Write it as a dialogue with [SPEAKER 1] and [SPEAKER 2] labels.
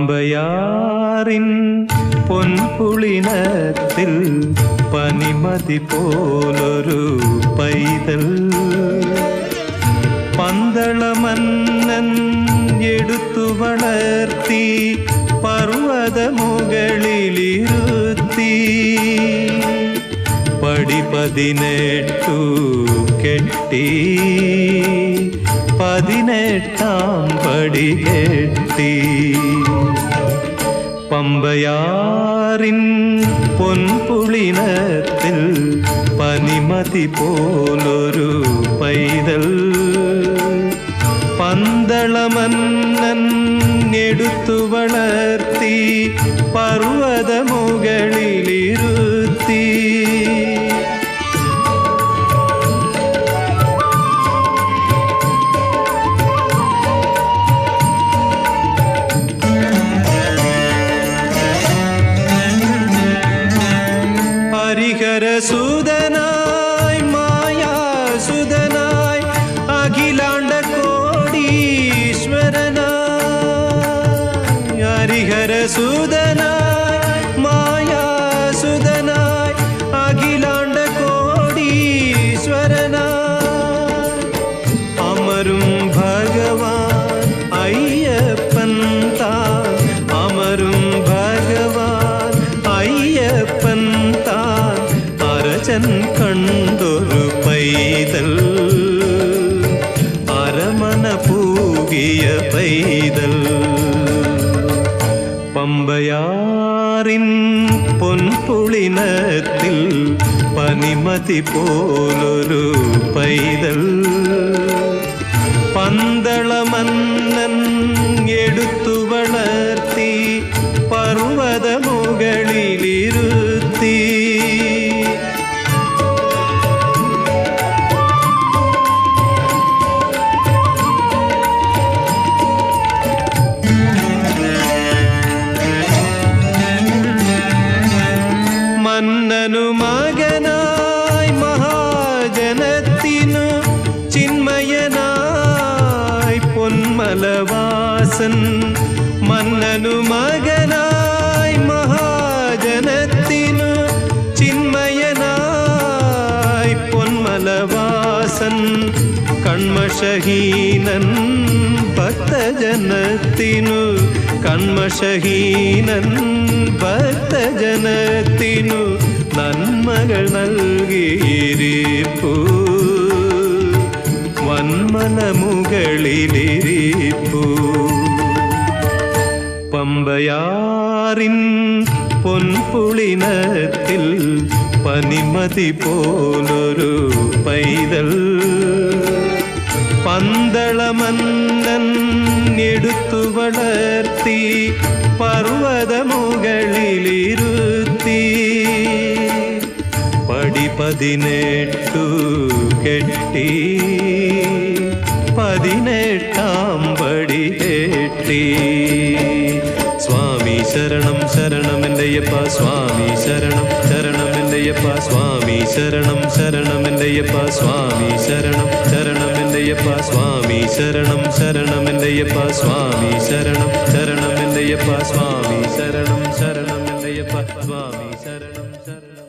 [SPEAKER 1] പമ്പയാറിൻ പൊൻപുളിനത്തിൽ പനിമതി പോലൊരു പൈതൽ പന്തളമന്നൻ എടുത്തു വളർത്തി പർവ്വതമുകളിലിരുത്തി പടി 18 കെട്ടി 18ാം പടി കെട്ടി പമ്പയാറിൻ പൊൻപുളിനത്തിൽ പനിമതി പോലൊരു പൈതൽ പന്തളമന്നൻ എടുത്തു വളർത്തി പർവ്വതമുകളിലിരുത്തി ഹരിഹരസുതനായി മായാസുതനായി അഖിലാണ്ട കോടീശ്വരനായി ഹരിഹരസുതനായി മായാസുതനായി അഖിലാണ്ട കോടീശ്വരനായി അമരും ഭഗവാൻ അയ്യപ്പൻ താൻ അമരും ഭഗവാൻ അയ്യപ്പൻ താൻ അരചൻ കണ്ടൊരു പൈതൽ അരമന പൂകിയ പൈതൽ പമ്പയാറിൻ പൊൻപുളിനത്തിൽ പനിമതി പോലൊരു പൈതൽ പന്തളമന്നൻ എടുത്തു വളർത്തി പർവ്വതമുകളിലിരുത്തി മന്നനു മകനായി മഹാജനത്തിനു ചിന്മയനായി പൊന്മലവാസൻ മന്നനു മകനായി മഹാജനത്തിനു ചിന്മയനായി പൊന്മലവാസൻ കൺമഷഹീനൻ ഭക്തജനത്തിനു കൺമഷഹീനൻ ഭക്തജനത്തിനു നന്മകൾ നൽകിയിരിപ്പു വന്മല മുകളിലിരിപ്പു പമ്പയാറിൻ പൊൻപുളിനത്തിൽ പനിമതി പോലൊരു പൈതൽ പന്തളമന്നൻ എടുത്തു വളർത്തി പർവ്വതമുകളിലിരുത്തി പടി 18 കെട്ടി 18ാം പടി കെട്ടി സ്വാമി ശരണം ശരണമെൻ്റെയപ്പ സ്വാമി ശരണം ശരണമെൻ്റെയപ്പ സ്വാമി ശരണം ശരണമെൻ്റെയപ്പ സ്വാമി ശരണം ശരണമെൻ്റെയപ്പ സ്വാമി ശരണം ശരണമെൻ്റെയപ്പ സ്വാമി ശരണം ശരണമെൻ്റെയപ്പ സ്വാമി ശരണം ശരണമെൻ്റെയപ്പ സ്വാമി ശരണം ശരണം